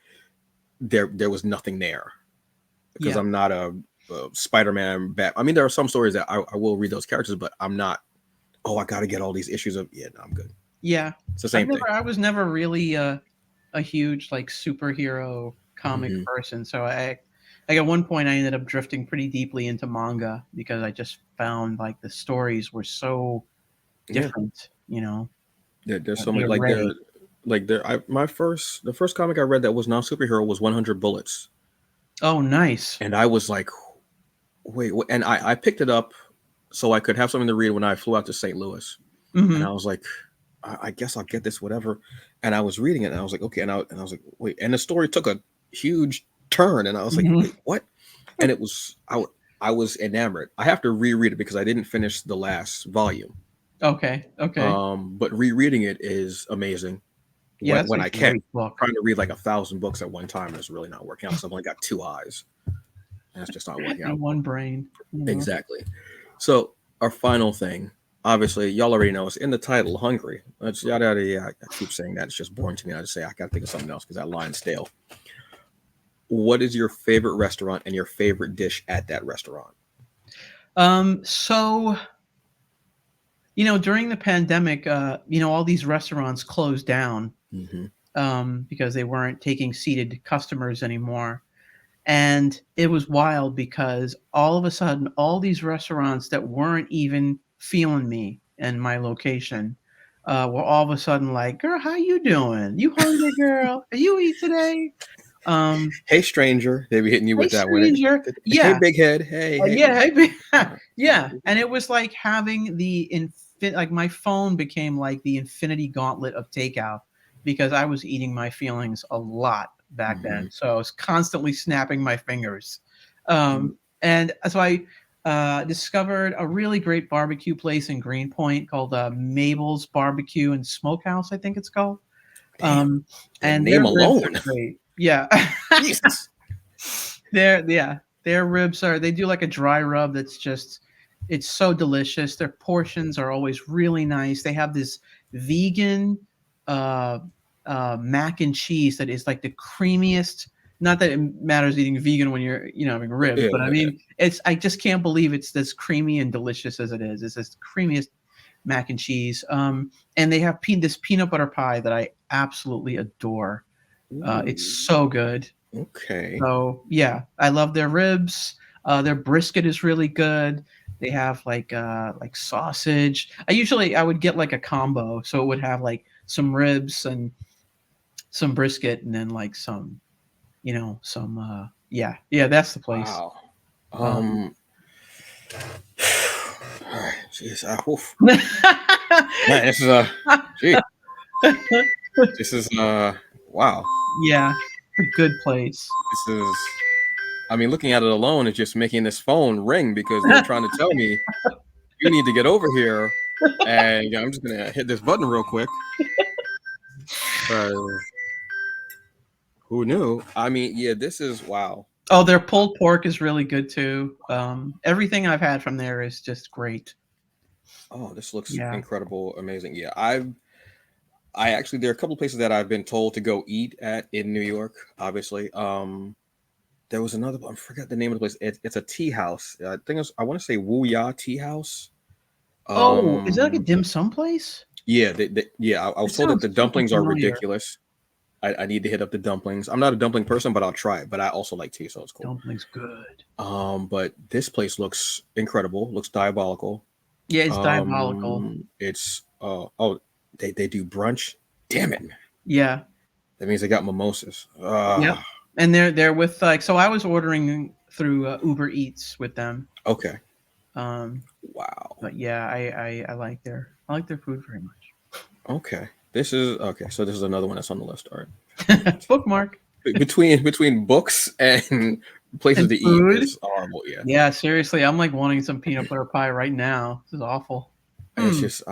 there was nothing there because Yeah, I'm not a Spider-Man. I mean, there are some stories that I will read those characters, but I'm not. Oh, I got to get all these issues of. Yeah, no, I'm good. yeah. It's the same thing. I was never really a huge, like, superhero comic Hmm. person, so like, at one point, I ended up drifting pretty deeply into manga because I just found, like, the stories were so Yeah, different, there's so the much array. like there. The first comic I read that was non superhero was 100 Bullets, Oh, nice. and I was like, wait, what? And I picked it up so I could have something to read when I flew out to St. Louis, and I Mhm, was like, I guess I'll get this, whatever. And I was reading it, and I was like, okay, and I was like, wait, and the story took a huge turn, and I was like, mhm. wait, what? And it was I was enamored. I have to reread it because I didn't finish the last volume. Okay, okay. But rereading it is amazing Yeah, that's when a I can. great book. Trying to read like 1,000 books at one time is really not working out. So I've only got two eyes, and that's just not working And out. one brain. Exactly. So our final thing, obviously, y'all already know it's in the title, hungry. That's yada yada. Yeah, I keep saying that. It's just boring to me. I just say I got to think of something else because that line's stale. What is your favorite restaurant and your favorite dish at that restaurant? So, during the pandemic, all these restaurants closed down Hmm. because they weren't taking seated customers anymore. And it was wild because all of a sudden, all these restaurants that weren't even feeling me and my location were all of a sudden like, "Girl, how you doing? You hungry, girl? Are you eat today?" Um, Hey, stranger. They be hitting you "Hey, with that one. stranger." Hey, Yeah, big head. Hey, hey. yeah, hey, Uh, yeah, and it was like having like my phone became like the infinity gauntlet of takeout because I was eating my feelings a lot back then. mhm. So I was constantly snapping my fingers. And so Discovered a really great barbecue place in Greenpoint called Mabel's Barbecue and Smokehouse, I think it's called. Damn, Um, the and name their ribs alone. are great. Yeah. Jesus. Their ribs are, they do like a dry rub that's just, it's so delicious. Their portions are always really nice. They have this vegan uh mac and cheese that is like the creamiest, not that it matters eating vegan when you're, having ribs, Yeah, but I yeah. mean, it's, I just can't believe it's as creamy and delicious as it is. It's this creamiest mac and cheese. And they have this peanut butter pie that I absolutely adore. It's Ooh, so good. okay. So yeah, I love their ribs. Their brisket is really good. They have like sausage. I would get like a combo, so it would have like some ribs and some brisket, and then like some, some yeah, that's the place. Wow. Um, Jeez. Man, this is gee, this is wow. yeah, a good place. This is. I mean, looking at it alone is just making this phone ring because they're trying to tell me you need to get over here, and I'm just gonna hit this button real quick. Who knew? I mean, yeah, this is wow. Oh, their pulled pork is really good too. Everything I've had from there is just great. Oh, this looks Yeah. incredible, amazing. Yeah, I actually there are a couple places that I've been told to go eat at in New York. Obviously, there was another. I forgot the name of the place. It's a tea house. I think I want to say Wu Ya Tea House. Oh, is it like a Um, dim sum place? yeah, yeah. I It was told that sounds the super dumplings are familiar. ridiculous. I need to hit up the dumplings. I'm not a dumpling person, but I'll try it. But I also like tea, so it's cool. Dumplings good. But this place looks incredible. Looks diabolical. Yeah, it's diabolical. It's oh, they do brunch. Damn it, man. Yeah. That means they got mimosas. Yep. And they're with like, so I was ordering through Uber Eats with them. Okay. Um, Wow. but yeah, I like their food very much. Okay. This is okay. So this is another one that's on the list. All right. Bookmark. Between books and places And to eat food. is horrible. Yeah. Yeah, seriously, I'm like wanting some peanut butter pie right now. This is awful. It's Hmm. just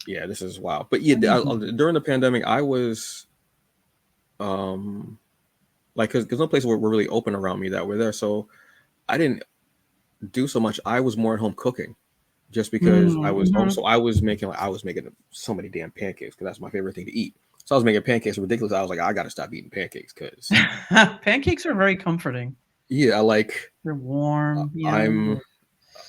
yeah. This is wow. But yeah, Mhm. during the pandemic, I was um like because no places were really open around me that were there, so I didn't do so much. I was more at home cooking. Just because I was home. Mhm. So I was making so many damn pancakes because that's my favorite thing to eat. So I was making pancakes ridiculous. I was like, I got to stop eating pancakes because Pancakes are very comforting. yeah, I like They're warm, I'm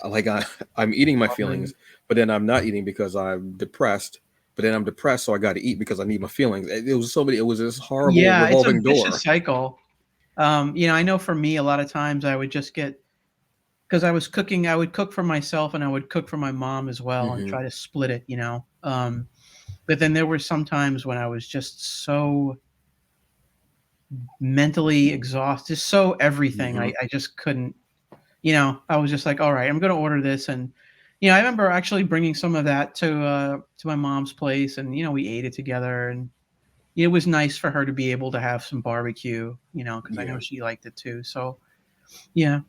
like I'm eating my lovely. feelings, but then I'm not eating because I'm depressed. But then I'm depressed, so I got to eat because I need my feelings. It was so many. It was this horrible Yeah, it's a revolving door. vicious cycle. I know for me, a lot of times I would just get, because I was cooking, I would cook for myself and I would cook for my mom as well and Hmm. try to split it. But then there were some times when I was just so mentally exhausted, so everything. Hmm. I just couldn't, I was just like, all right, I'm going to order this. And, I remember actually bringing some of that to my mom's place, and, we ate it together. And it was nice for her to be able to have some barbecue, because I know Yeah, she liked it too. So, yeah.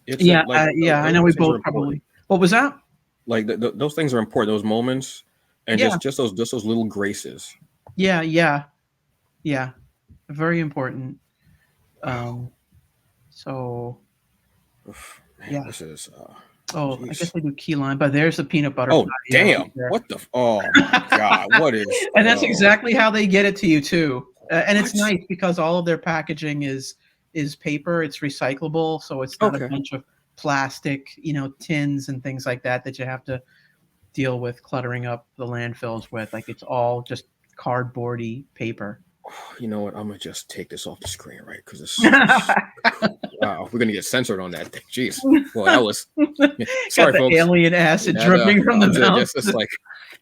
it's Yeah, like I know we those things are both important. probably. What was that? Like those things are important. Those moments and Yeah, just those little graces. yeah, yeah, yeah. Very important. Wow. Um, so Oof, man, yeah. this is Oh, I guess jeez. I do key lime, but there's the peanut butter Oh pie. Yeah, right damn! there. What the? Oh my god! What is? And that's Oh, exactly how they get it to you too. And it's what? nice because all of their packaging is paper. It's recyclable, so it's not a Okay. bunch of plastic, tins and things like that you have to deal with cluttering up the landfills with. Like it's all just cardboardy paper. You know what? I'm gonna just take this off the screen, right? Because it's wow. We're gonna get censored on that thing. Jeez. Well, that was. Yeah, Got sorry, the folks. alien Yeah, acid that dripping from the I'm mouth. just like,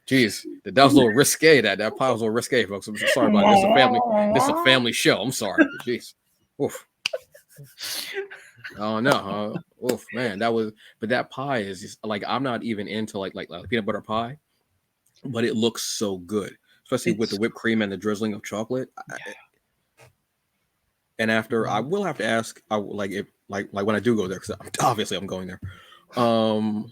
jeez, that was a little risque. That pile was a little risque, folks. I'm so sorry about it. This is a family. This is a family show. I'm sorry, but jeez. Oof. Oh no. Oof, man. That was. But that pie is just like I'm not even into like peanut butter pie, but it looks so good, especially with the It's whipped cream and the drizzling of chocolate. And after I yeah. will have to ask, like if like when I do go there, because obviously I'm going there. Um,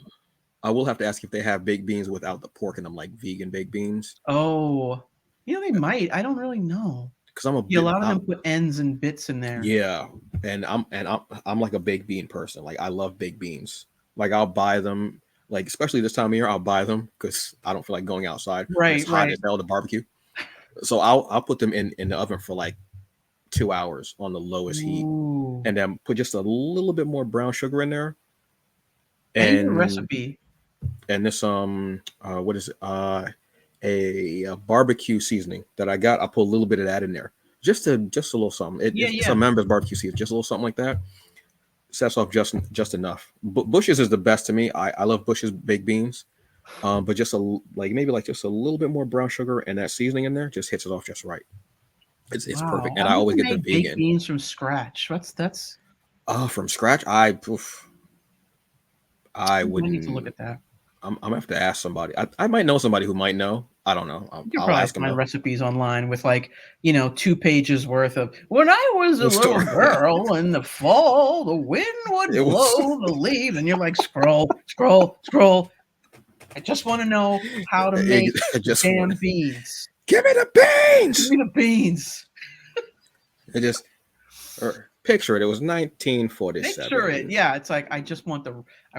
I will have to ask if they have baked beans without the pork in them, like vegan baked beans. Oh, they might. I don't really know. Because I'm a Yeah, a bit, lot of them put ends and bits in there. yeah, and I'm like a baked bean person. Like I love baked beans. Like I'll buy them. Like especially this time of year, I'll buy them because I don't feel like going outside when it's Right, hot right. as hell to barbecue. So I'll put them in the oven for like 2 hours on the lowest heat, Ooh. and then put just a little bit more brown sugar in there, I need a and recipe. this what is it a barbecue seasoning that I got. I put a little bit of that in there, just a little something. Yeah, It's a yeah. members barbecue season, just a little something like that. Sets off just enough. Bush's is the best to me. I love Bush's baked beans, but just like maybe like just a little bit more brown sugar and that seasoning in there just hits it off just right. It's perfect, Wow. and I've I never always get the made baked vegan. beans from scratch. That's From scratch. I I need to look wouldn't. at that. I'm gonna have to ask somebody. I might know somebody who might know. I don't know. You can I'll probably ask them find though. recipes online with like, 2 pages worth of when I was a The little store. girl in the fall, the wind would It was blow the leaves, and you're like, scroll, scroll, scroll. I just want to know how to make it the just damn one. beans. Give me the Give beans. me the beans. It just picture it. It was Picture it. 1947. Yeah, it's like I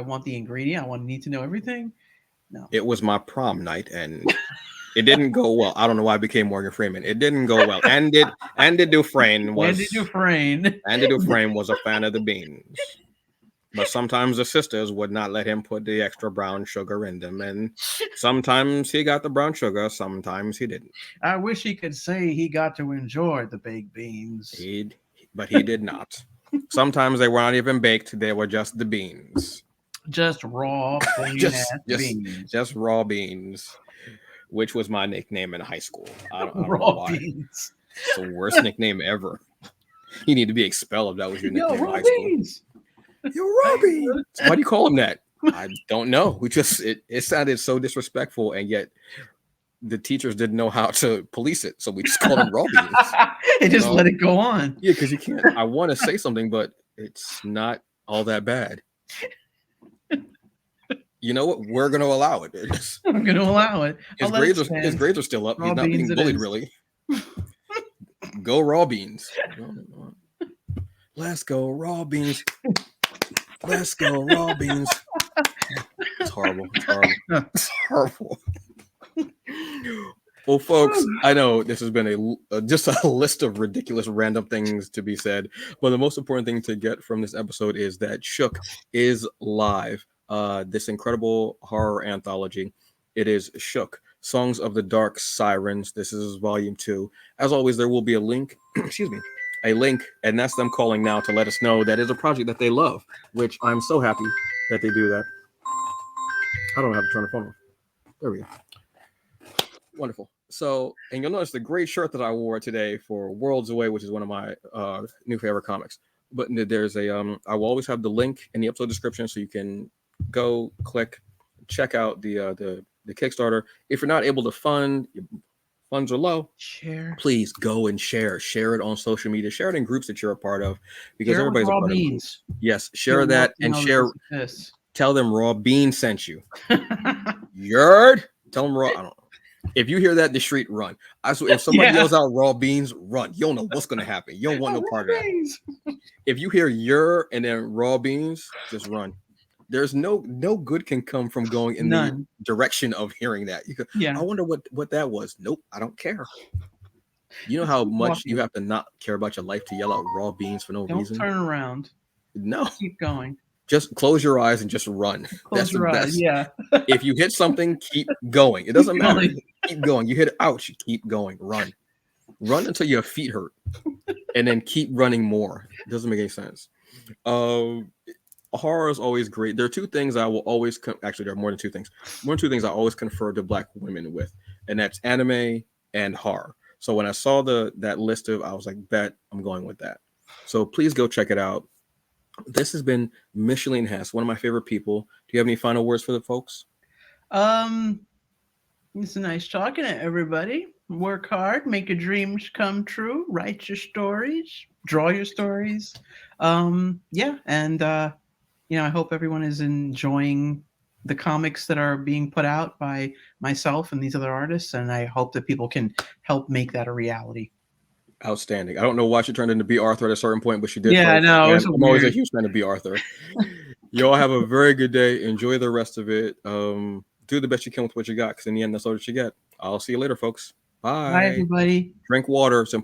want the ingredient. I need to know everything. No. It was my prom night, and it didn't go well. I don't know why I became Morgan Freeman. It didn't go well. Andy Dufresne Andy was Dufresne. Andy Dufresne was a fan of the beans. But sometimes the sisters would not let him put the extra brown sugar in them. And sometimes he got the brown sugar, sometimes he didn't. I wish he could say he got to enjoy the baked beans. He but he did not. Sometimes they were not even baked, they were just the beans. Just raw, plain just ass just beans. just raw beans, which was my nickname in high school. I don't know Raw why. beans. It's the worst nickname ever. You need to be expelled if that was your Yo, nickname in raw high school. beans. Yo, Robbie. Why do you call him that? I don't know. We just it sounded so disrespectful, and yet the teachers didn't know how to police it, so we just called him raw beans. They just let it go on. Yeah, because you can't. I want to say something, but it's not all that bad. You know what? We're going to allow it. I'm going to allow it. His I'll let it his stand. grades are still up. Raw He's not beans being it bullied is. really. Go raw beans. Let's go raw beans. Let's go raw beans. It's horrible. It's horrible. It's horrible. Well, folks, I know this has been just a list of ridiculous random things to be said, but the most important thing to get from this episode is that Shook is live. This incredible horror anthology. It is Shook, Songs of the Dark Sirens. This is volume 2. As always, there will be a link, excuse me, a link, and that's them calling now to let us know that is a project that they love, which I'm so happy that they do that. I don't have to turn the phone off. There we go. Wonderful. So, and you'll notice the great shirt that I wore today for Worlds Away, which is one of my new favorite comics. But there's I will always have the link in the episode description, so you can go click, check out the Kickstarter. If you're not able to fund, your funds are low. Share. Please go and share it on social media. Share it in groups that you're a part of, because Share with everybody's a raw part of a group. beans. Yes, share that and share. Tell them Raw Bean sent you. Yerd. Tell them Raw. I don't know. If you hear that in the street, run. I swear, if somebody yells out raw beans, run. You don't know what's gonna happen. You don't want no part of that. If you hear your and then raw beans, just run. There's no good can come from going in the direction of hearing that. You go, I wonder what that was. Nope, I don't care. You know how much you have to not care about your life to yell out raw beans for no reason? Don't turn around. No. Keep going. Just close your eyes and just run. Close your eyes. Yeah. If you hit something, keep going. It doesn't matter. Keep going. You hit it, ouch, keep going. Run until your feet hurt, and then keep running more. It doesn't make any sense. Horror is always great. There are two things I will always actually there are more than two things. More than two things I always confer to Black women with, and that's anime and horror. So when I saw that list of, I was like, bet I'm going with that. So please go check it out. This has been Micheline Hess, one of my favorite people. Do you have any final words for the folks? It's nice talking to everybody. Work hard, make your dreams come true, write your stories, draw your stories. Yeah, and I hope everyone is enjoying the comics that are being put out by myself and these other artists, and I hope that people can help make that a reality. Outstanding. I don't know why she turned into B. Arthur at a certain point, but she did, Yeah, I folks. know, it was And so I'm always a weird. huge fan of B. Arthur. Y'all have a very good day. Enjoy the rest of it. Do the best you can with what you got, because in the end, that's all that you get. I'll see you later, folks. Bye, Bye. everybody. Drink water. It's important.